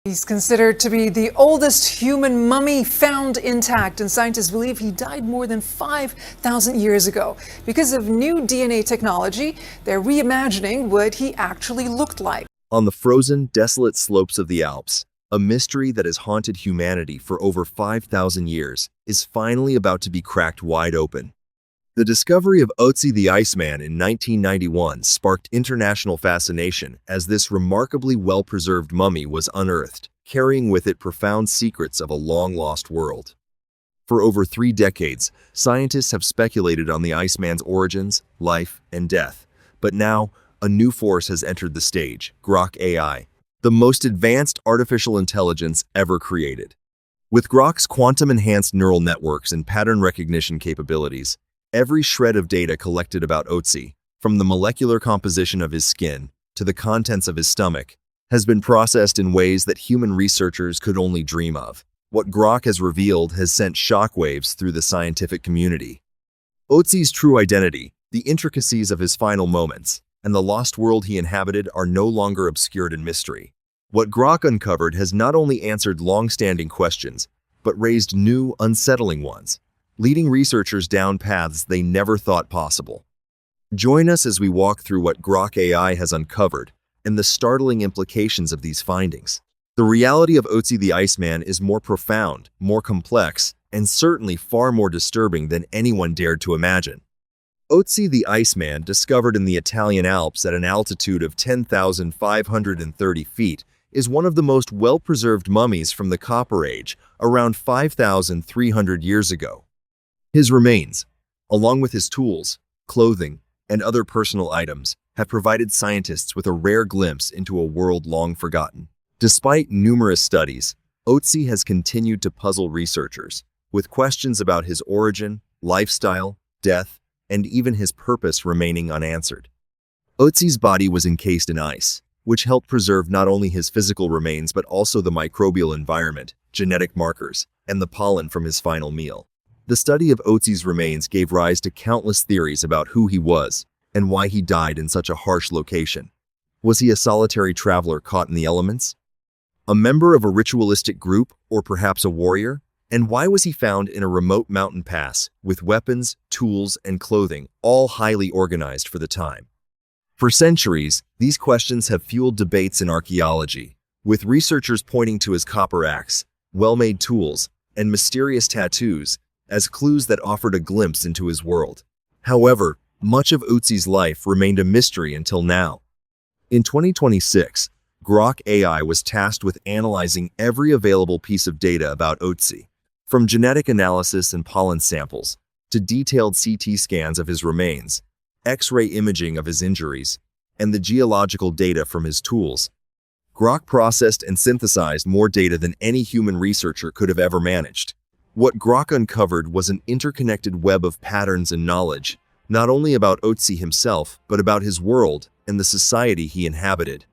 He's considered to be the oldest human mummy found intact, and scientists believe he died more than 5,000 years ago. Because of new DNA technology, they're reimagining what he actually looked like. On the frozen, desolate slopes of the Alps, a mystery that has haunted humanity for over 5,000 years is finally about to be cracked wide open. The discovery of Ötzi the Iceman in 1991 sparked international fascination as this remarkably well-preserved mummy was unearthed, carrying with it profound secrets of a long-lost world. For over 3 decades, scientists have speculated on the Iceman's origins, life, and death. But now, a new force has entered the stage, Grok AI, the most advanced artificial intelligence ever created. With Grok's quantum-enhanced neural networks and pattern recognition capabilities, every shred of data collected about Ötzi, from the molecular composition of his skin to the contents of his stomach, has been processed in ways that human researchers could only dream of. What Grok has revealed has sent shockwaves through the scientific community. Ötzi's true identity, the intricacies of his final moments, and the lost world he inhabited are no longer obscured in mystery. What Grok uncovered has not only answered long-standing questions, but raised new, unsettling ones, leading researchers down paths they never thought possible. Join us as we walk through what Grok AI has uncovered and the startling implications of these findings. The reality of Ötzi the Iceman is more profound, more complex, and certainly far more disturbing than anyone dared to imagine. Ötzi the Iceman, discovered in the Italian Alps at an altitude of 10,530 feet, is one of the most well-preserved mummies from the Copper Age, around 5,300 years ago. His remains, along with his tools, clothing, and other personal items, have provided scientists with a rare glimpse into a world long forgotten. Despite numerous studies, Ötzi has continued to puzzle researchers, with questions about his origin, lifestyle, death, and even his purpose remaining unanswered. Ötzi's body was encased in ice, which helped preserve not only his physical remains but also the microbial environment, genetic markers, and the pollen from his final meal. The study of Ötzi's remains gave rise to countless theories about who he was and why he died in such a harsh location. Was he a solitary traveler caught in the elements? A member of a ritualistic group, or perhaps a warrior? And why was he found in a remote mountain pass, with weapons, tools, and clothing, all highly organized for the time? For centuries, these questions have fueled debates in archaeology, with researchers pointing to his copper axe, well-made tools, and mysterious tattoos as clues that offered a glimpse into his world. However, much of Ötzi's life remained a mystery until now. In 2026, Grok AI was tasked with analyzing every available piece of data about Ötzi, from genetic analysis and pollen samples to detailed CT scans of his remains, X-ray imaging of his injuries, and the geological data from his tools. Grok processed and synthesized more data than any human researcher could have ever managed. What Grok uncovered was an interconnected web of patterns and knowledge, not only about Ötzi himself, but about his world and the society he inhabited.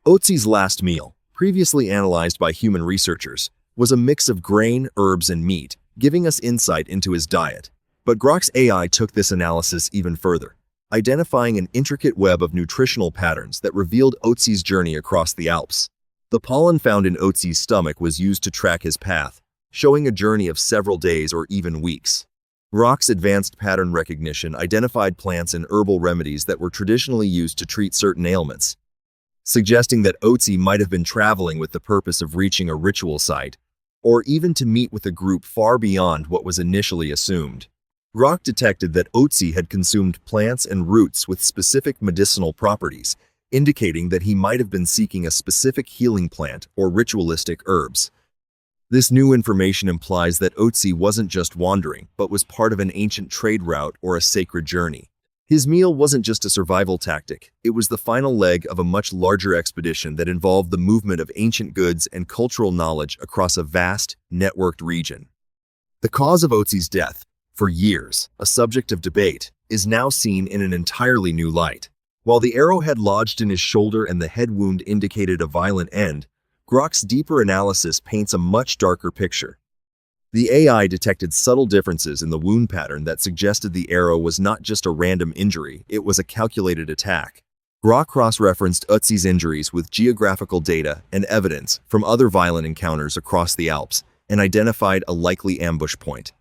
Ötzi's last meal, previously analyzed by human researchers, was a mix of grain, herbs, and meat, giving us insight into his diet. But Grok's AI took this analysis even further, identifying an intricate web of nutritional patterns that revealed Ötzi's journey across the Alps. The pollen found in Ötzi's stomach was used to track his path, showing a journey of several days or even weeks. Grok's advanced pattern recognition identified plants and herbal remedies that were traditionally used to treat certain ailments, suggesting that Ötzi might have been traveling with the purpose of reaching a ritual site, or even to meet with a group far beyond what was initially assumed. Grok detected that Ötzi had consumed plants and roots with specific medicinal properties, indicating that he might have been seeking a specific healing plant or ritualistic herbs. This new information implies that Ötzi wasn't just wandering, but was part of an ancient trade route or a sacred journey. His meal wasn't just a survival tactic, it was the final leg of a much larger expedition that involved the movement of ancient goods and cultural knowledge across a vast, networked region. The cause of Ötzi's death, for years a subject of debate, is now seen in an entirely new light. While the arrowhead lodged in his shoulder and the head wound indicated a violent end, Grok's deeper analysis paints a much darker picture. The AI detected subtle differences in the wound pattern that suggested the arrow was not just a random injury, it was a calculated attack. Grok cross-referenced Ötzi's injuries with geographical data and evidence from other violent encounters across the Alps and identified a likely ambush point.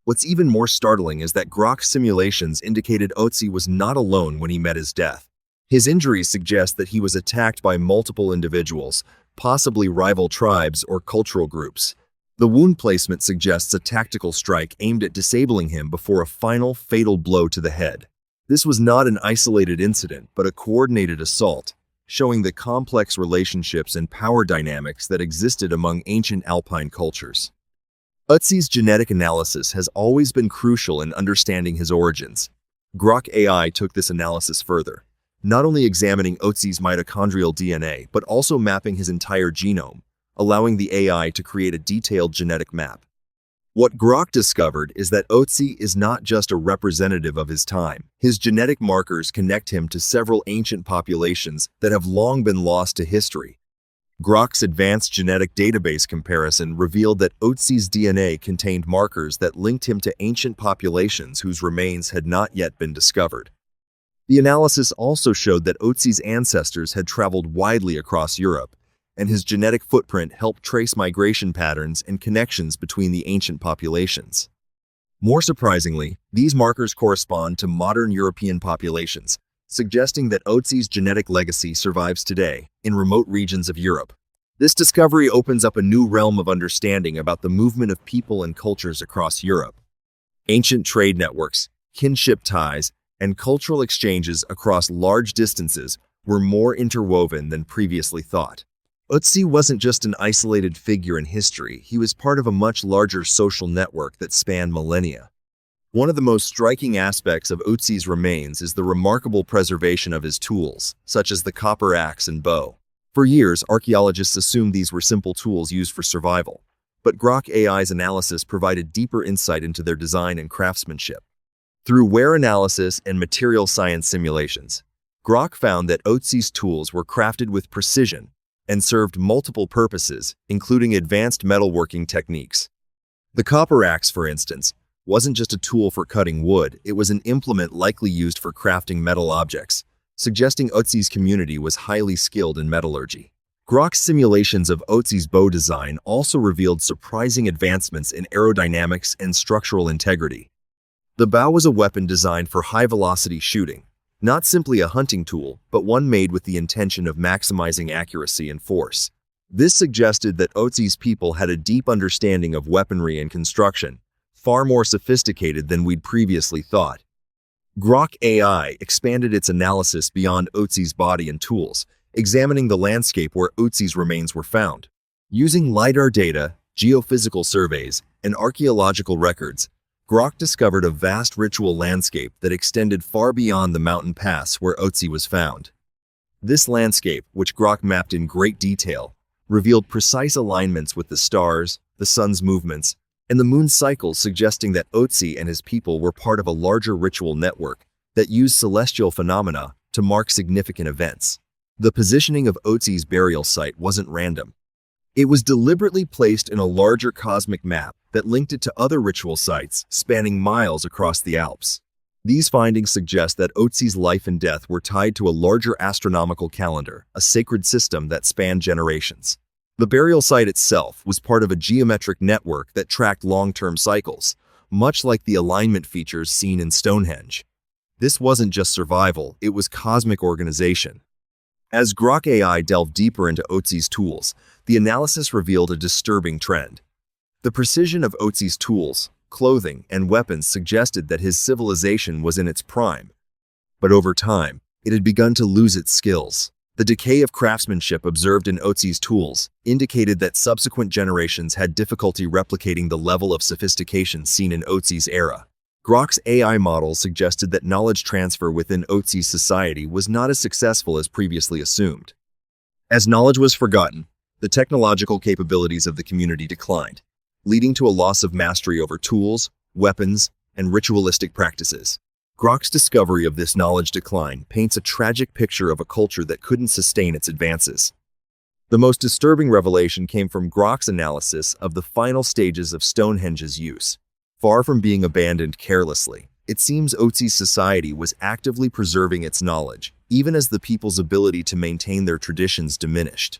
What's even more startling is that Grok's simulations indicated Ötzi was not alone when he met his death. His injuries suggest that he was attacked by multiple individuals, possibly rival tribes or cultural groups. The wound placement suggests a tactical strike aimed at disabling him before a final, fatal blow to the head. This was not an isolated incident, but a coordinated assault, showing the complex relationships and power dynamics that existed among ancient Alpine cultures. Ötzi's genetic analysis has always been crucial in understanding his origins. Grok AI took this analysis further, not only examining Ötzi's mitochondrial DNA, but also mapping his entire genome, allowing the AI to create a detailed genetic map. What Grok discovered is that Ötzi is not just a representative of his time. His genetic markers connect him to several ancient populations that have long been lost to history. Grok's advanced genetic database comparison revealed that Ötzi's DNA contained markers that linked him to ancient populations whose remains had not yet been discovered. The analysis also showed that Ötzi's ancestors had traveled widely across Europe, and his genetic footprint helped trace migration patterns and connections between the ancient populations. More surprisingly, these markers correspond to modern European populations, suggesting that Ötzi's genetic legacy survives today in remote regions of Europe. This discovery opens up a new realm of understanding about the movement of people and cultures across Europe. Ancient trade networks, kinship ties, and cultural exchanges across large distances were more interwoven than previously thought. Ötzi wasn't just an isolated figure in history, he was part of a much larger social network that spanned millennia. One of the most striking aspects of Ötzi's remains is the remarkable preservation of his tools, such as the copper axe and bow. For years, archaeologists assumed these were simple tools used for survival, but Grok AI's analysis provided deeper insight into their design and craftsmanship. Through wear analysis and material science simulations, Grok found that Ötzi's tools were crafted with precision and served multiple purposes, including advanced metalworking techniques. The copper axe, for instance, wasn't just a tool for cutting wood, it was an implement likely used for crafting metal objects, suggesting Ötzi's community was highly skilled in metallurgy. Grok's simulations of Ötzi's bow design also revealed surprising advancements in aerodynamics and structural integrity. The bow was a weapon designed for high-velocity shooting, not simply a hunting tool, but one made with the intention of maximizing accuracy and force. This suggested that Ötzi's people had a deep understanding of weaponry and construction, far more sophisticated than we'd previously thought. Grok AI expanded its analysis beyond Ötzi's body and tools, examining the landscape where Ötzi's remains were found. Using LiDAR data, geophysical surveys, and archaeological records, Grok discovered a vast ritual landscape that extended far beyond the mountain pass where Ötzi was found. This landscape, which Grok mapped in great detail, revealed precise alignments with the stars, the sun's movements, and the moon's cycles, suggesting that Ötzi and his people were part of a larger ritual network that used celestial phenomena to mark significant events. The positioning of Ötzi's burial site wasn't random. It was deliberately placed in a larger cosmic map that linked it to other ritual sites spanning miles across the Alps. These findings suggest that Ötzi's life and death were tied to a larger astronomical calendar, a sacred system that spanned generations. The burial site itself was part of a geometric network that tracked long-term cycles, much like the alignment features seen in Stonehenge. This wasn't just survival, it was cosmic organization. As Grok AI delved deeper into Ötzi's tools, the analysis revealed a disturbing trend. The precision of Ötzi's tools, clothing, and weapons suggested that his civilization was in its prime. But over time, it had begun to lose its skills. The decay of craftsmanship observed in Ötzi's tools indicated that subsequent generations had difficulty replicating the level of sophistication seen in Ötzi's era. Grok's AI model suggested that knowledge transfer within Ötzi's society was not as successful as previously assumed. As knowledge was forgotten, the technological capabilities of the community declined, leading to a loss of mastery over tools, weapons, and ritualistic practices. Grok's discovery of this knowledge decline paints a tragic picture of a culture that couldn't sustain its advances. The most disturbing revelation came from Grok's analysis of the final stages of Stonehenge's use. Far from being abandoned carelessly, it seems Ötzi's society was actively preserving its knowledge, even as the people's ability to maintain their traditions diminished.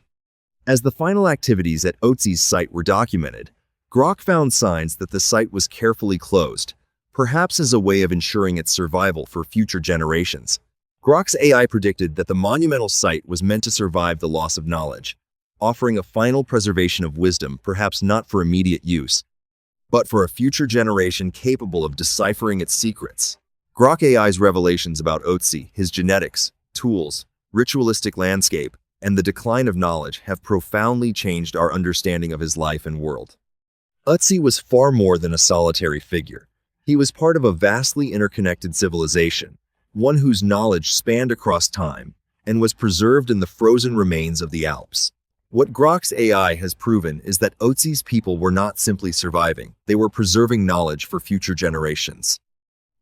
As the final activities at Ötzi's site were documented, Grok found signs that the site was carefully closed, perhaps as a way of ensuring its survival for future generations. Grok's AI predicted that the monumental site was meant to survive the loss of knowledge, offering a final preservation of wisdom, perhaps not for immediate use, but for a future generation capable of deciphering its secrets. Grok AI's revelations about Ötzi, his genetics, tools, ritualistic landscape, and the decline of knowledge have profoundly changed our understanding of his life and world. Ötzi was far more than a solitary figure. He was part of a vastly interconnected civilization, one whose knowledge spanned across time and was preserved in the frozen remains of the Alps. What Grok's AI has proven is that Ötzi's people were not simply surviving, they were preserving knowledge for future generations.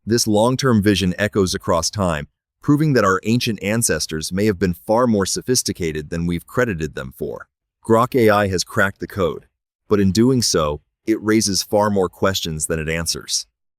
This long-term vision echoes across time, proving that our ancient ancestors may have been far more sophisticated than we've credited them for. Grok AI has cracked the code, but in doing so, it raises far more questions than it answers.